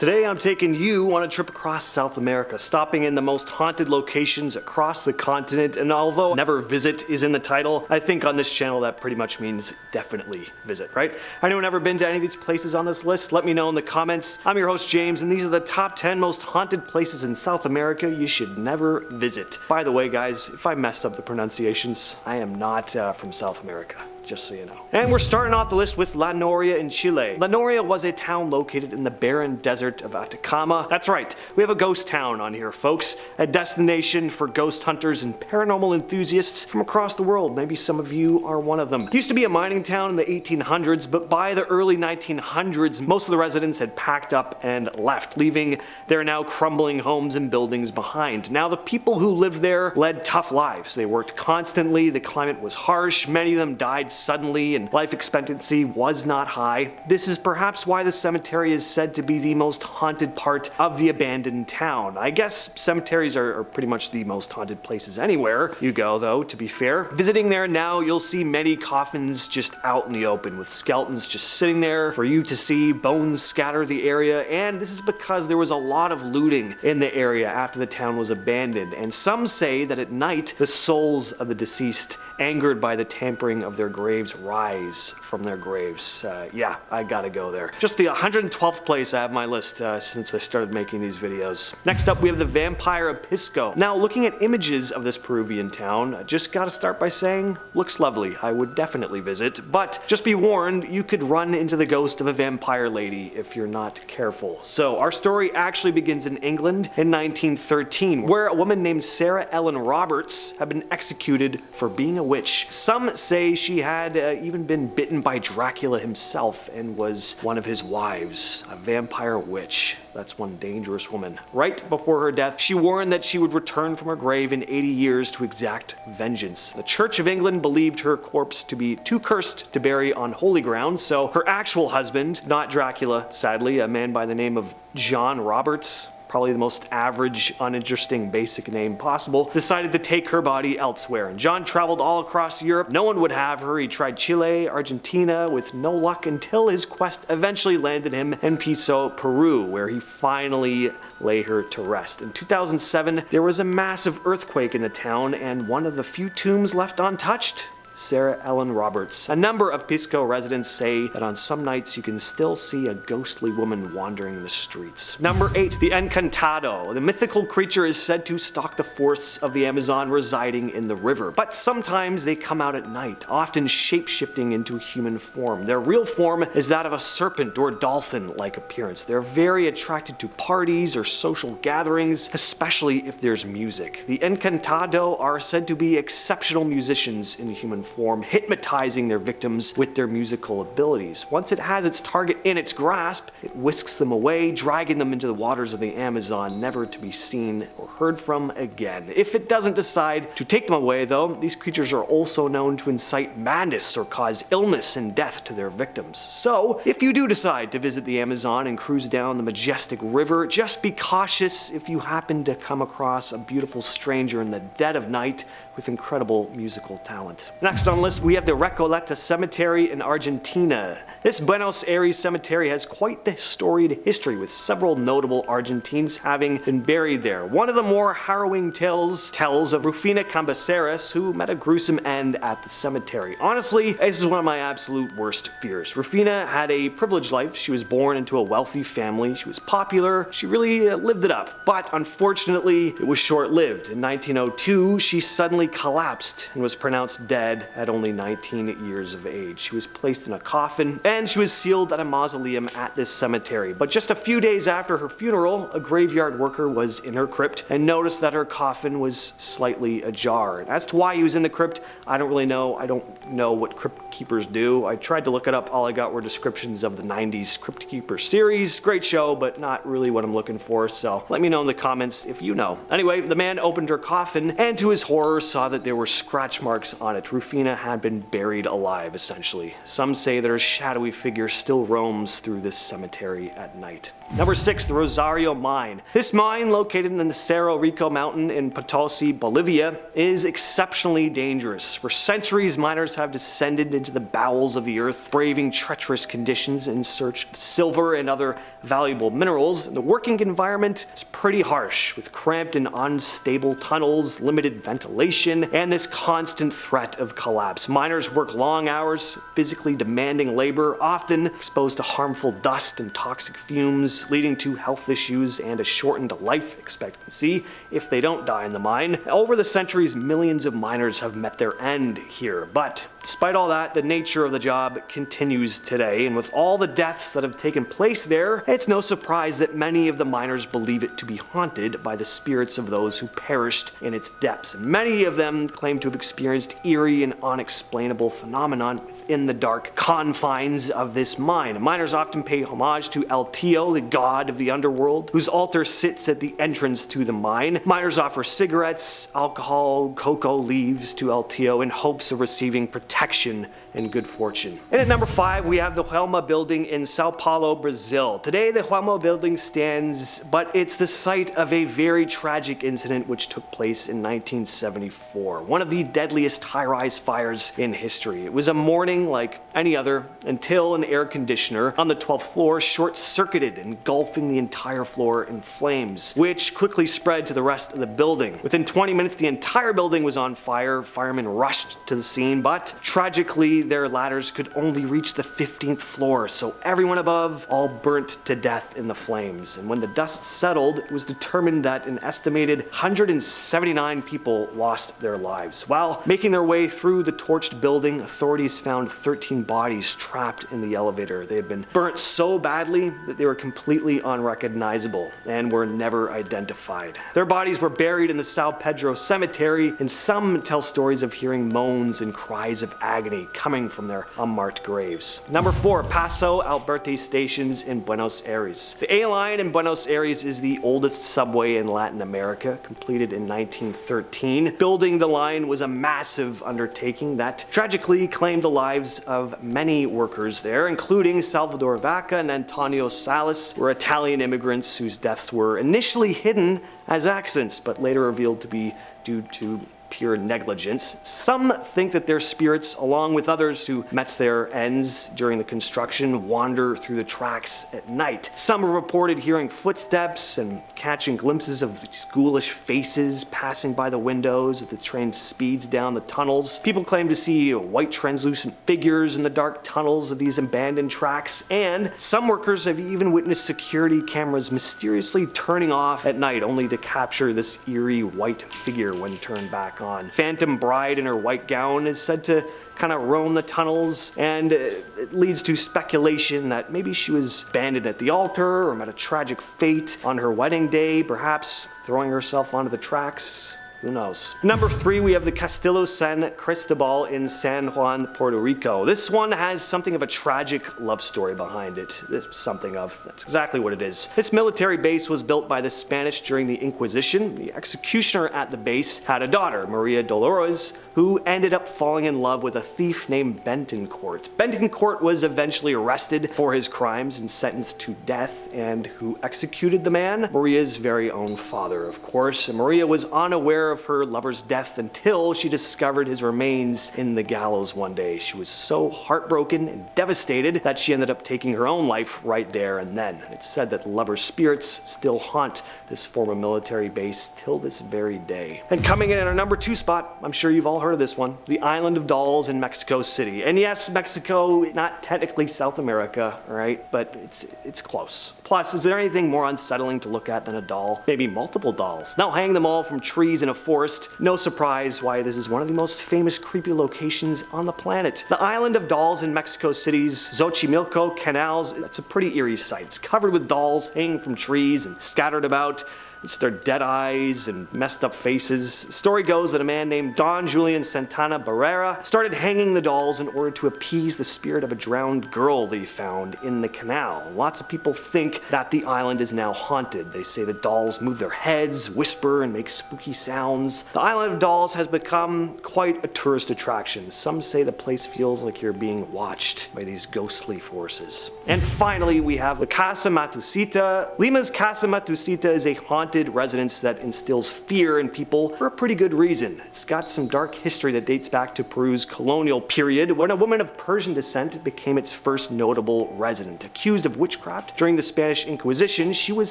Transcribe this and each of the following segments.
Today I'm taking you on a trip across South America, stopping in the most haunted locations across the continent, and although never visit is in the title, I think on this channel that pretty much means definitely visit, right? Anyone ever been to any of these places on this list? Let me know in the comments. I'm your host James, and these are the top 10 most haunted places in South America you should never visit. By the way guys, if I messed up the pronunciations, I am not from South America, just so you know. And we're starting off the list with La Noria in Chile. La Noria was a town located in the barren desert of Atacama. That's right, we have a ghost town on here, folks. A destination for ghost hunters and paranormal enthusiasts from across the world. Maybe some of you are one of them. It used to be a mining town in the 1800s, but by the early 1900s, most of the residents had packed up and left, leaving their now crumbling homes and buildings behind. Now, the people who lived there led tough lives. They worked constantly, the climate was harsh, many of them died suddenly, and life expectancy was not high. This is perhaps why the cemetery is said to be the most haunted part of the abandoned town. I guess cemeteries are pretty much the most haunted places anywhere you go, though, to be fair. Visiting there now, you'll see many coffins just out in the open, with skeletons just sitting there for you to see, bones scatter the area, and this is because there was a lot of looting in the area after the town was abandoned, and some say that at night, the souls of the deceased, angered by the tampering of their graves, rise from their graves. Yeah, I gotta go there. Just the 112th place I have on my list since I started making these videos. Next up, we have the Vampire of Pisco. Now, looking at images of this Peruvian town, I just gotta start by saying, looks lovely. I would definitely visit, but just be warned, you could run into the ghost of a vampire lady if you're not careful. So, our story actually begins in England in 1913, where a woman named Sarah Ellen Roberts had been executed for being a witch. Some say she had even been bitten by Dracula himself and was one of his wives, a vampire witch. That's one dangerous woman. Right before her death, she warned that she would return from her grave in 80 years to exact vengeance. The Church of England believed her corpse to be too cursed to bury on holy ground, so her actual husband, not Dracula, sadly, a man by the name of John Roberts, probably the most average, uninteresting, basic name possible, decided to take her body elsewhere. And John traveled all across Europe. No one would have her. He tried Chile, Argentina, with no luck until his quest eventually landed him in Pisco, Peru, where he finally lay her to rest. In 2007, there was a massive earthquake in the town, and one of the few tombs left untouched, Sarah Ellen Roberts. A number of Pisco residents say that on some nights you can still see a ghostly woman wandering the streets. Number 8, the Encantado. The mythical creature is said to stalk the forests of the Amazon, residing in the river. But sometimes they come out at night, often shape-shifting into human form. Their real form is that of a serpent or dolphin-like appearance. They're very attracted to parties or social gatherings, especially if there's music. The Encantado are said to be exceptional musicians in human form, hypnotizing their victims with their musical abilities. Once it has its target in its grasp, it whisks them away, dragging them into the waters of the Amazon, never to be seen or heard from again. If it doesn't decide to take them away, though, these creatures are also known to incite madness or cause illness and death to their victims. So, if you do decide to visit the Amazon and cruise down the majestic river, just be cautious if you happen to come across a beautiful stranger in the dead of night with incredible musical talent. Next on the list, we have the Recoleta Cemetery in Argentina. This Buenos Aires cemetery has quite the storied history, with several notable Argentines having been buried there. One of the more harrowing tales tells of Rufina Cambaceres, who met a gruesome end at the cemetery. Honestly, this is one of my absolute worst fears. Rufina had a privileged life. She was born into a wealthy family. She was popular. She really lived it up. But unfortunately, it was short-lived. In 1902, she suddenly collapsed and was pronounced dead at only 19 years of age. She was placed in a coffin, and she was sealed at a mausoleum at this cemetery. But just a few days after her funeral, a graveyard worker was in her crypt and noticed that her coffin was slightly ajar. And as to why he was in the crypt, I don't really know. I don't know what crypt keepers do. I tried to look it up. All I got were descriptions of the 90s Crypt Keeper series. Great show, but not really what I'm looking for, so let me know in the comments if you know. Anyway, the man opened her coffin, and to his horror saw that there were scratch marks on it. Rufina Josefina had been buried alive, essentially. Some say that her shadowy figure still roams through this cemetery at night. Number 6, the Rosario Mine. This mine, located in the Cerro Rico mountain in Potosi, Bolivia, is exceptionally dangerous. For centuries, miners have descended into the bowels of the earth, braving treacherous conditions in search of silver and other valuable minerals. The working environment is pretty harsh, with cramped and unstable tunnels, limited ventilation, and this constant threat of collapse. Miners work long hours, physically demanding labor, often exposed to harmful dust and toxic fumes, leading to health issues and a shortened life expectancy if they don't die in the mine. Over the centuries, millions of miners have met their end here, but despite all that, the nature of the job continues today, and with all the deaths that have taken place there, it's no surprise that many of the miners believe it to be haunted by the spirits of those who perished in its depths. And many of them claim to have experienced eerie and unexplainable phenomenon within the dark confines of this mine. Miners often pay homage to El Tío, the god of the underworld, whose altar sits at the entrance to the mine. Miners offer cigarettes, alcohol, cocoa leaves to El Tío in hopes of receiving protection and good fortune. And at number 5, we have the Joelma Building in Sao Paulo, Brazil. Today, the Joelma Building stands, but it's the site of a very tragic incident which took place in 1974, one of the deadliest high-rise fires in history. It was a morning like any other until an air conditioner on the 12th floor short-circuited, engulfing the entire floor in flames, which quickly spread to the rest of the building. Within 20 minutes, the entire building was on fire. Firemen rushed to the scene, but tragically, their ladders could only reach the 15th floor, so everyone above all burnt to death in the flames. And when the dust settled, it was determined that an estimated 179 people lost their lives. While making their way through the torched building, authorities found 13 bodies trapped in the elevator. They had been burnt so badly that they were completely unrecognizable and were never identified. Their bodies were buried in the São Pedro Cemetery, and some tell stories of hearing moans and cries of agony coming from their unmarked graves. Number 4, Pasco Alberti stations in Buenos Aires. The A line in Buenos Aires is the oldest subway in Latin America, completed in 1913. Building the line was a massive undertaking that tragically claimed the lives of many workers there, including Salvador Vaca and Antonio Salas, were Italian immigrants whose deaths were initially hidden as accidents, but later revealed to be due to pure negligence. Some think that their spirits, along with others who met their ends during the construction, wander through the tracks at night. Some have reported hearing footsteps and catching glimpses of these ghoulish faces passing by the windows as the train speeds down the tunnels. People claim to see white translucent figures in the dark tunnels of these abandoned tracks, and some workers have even witnessed security cameras mysteriously turning off at night only to capture this eerie white figure when turned back on. Phantom Bride in her white gown is said to kind of roam the tunnels, and it leads to speculation that maybe she was abandoned at the altar or met a tragic fate on her wedding day, perhaps throwing herself onto the tracks. Who knows? Number 3, we have the Castillo San Cristobal in San Juan, Puerto Rico. This one has something of a tragic love story behind it. That's exactly what it is. This military base was built by the Spanish during the Inquisition. The executioner at the base had a daughter, Maria Dolores, who ended up falling in love with a thief named Bentoncourt. Bentoncourt was eventually arrested for his crimes and sentenced to death, and who executed the man? Maria's very own father, of course. And Maria was unaware of her lover's death until she discovered his remains in the gallows one day. She was so heartbroken and devastated that she ended up taking her own life right there and then. It's said that the lover's spirits still haunt this former military base till this very day. And coming in at our number 2 spot, I'm sure you've all heard of this one, the Island of Dolls in Mexico City. And yes, Mexico, not technically South America, right? But it's close. Plus, is there anything more unsettling to look at than a doll? Maybe multiple dolls. Now hang them all from trees in a forest. No surprise why this is one of the most famous creepy locations on the planet. The Island of Dolls in Mexico City's Xochimilco canals, it's a pretty eerie sight. It's covered with dolls hanging from trees and scattered about. It's their dead eyes and messed up faces. Story goes that a man named Don Julian Santana Barrera started hanging the dolls in order to appease the spirit of a drowned girl they found in the canal. Lots of people think that the island is now haunted. They say the dolls move their heads, whisper, and make spooky sounds. The Island of Dolls has become quite a tourist attraction. Some say the place feels like you're being watched by these ghostly forces. And finally, we have the Casa Matusita. Lima's Casa Matusita is a haunted residence that instills fear in people for a pretty good reason. It's got some dark history that dates back to Peru's colonial period, when a woman of Persian descent became its first notable resident. Accused of witchcraft during the Spanish Inquisition, she was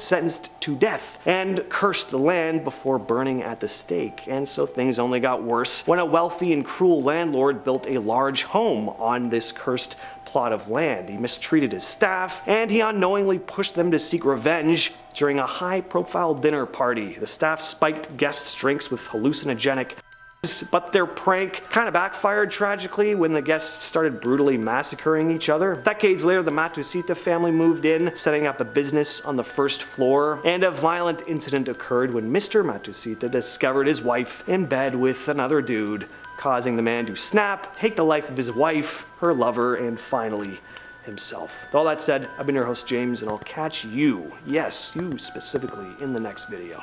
sentenced to death and cursed the land before burning at the stake. And so things only got worse when a wealthy and cruel landlord built a large home on this cursed plot of land. He mistreated his staff, and he unknowingly pushed them to seek revenge during a high-profile dinner party. The staff spiked guests' drinks with hallucinogenic, but their prank kind of backfired tragically when the guests started brutally massacring each other. Decades later, the Matusita family moved in, setting up a business on the first floor, and a violent incident occurred when Mr. Matusita discovered his wife in bed with another dude, causing the man to snap, take the life of his wife, her lover, and finally himself. With all that said, I've been your host James, and I'll catch you, yes, you specifically, in the next video.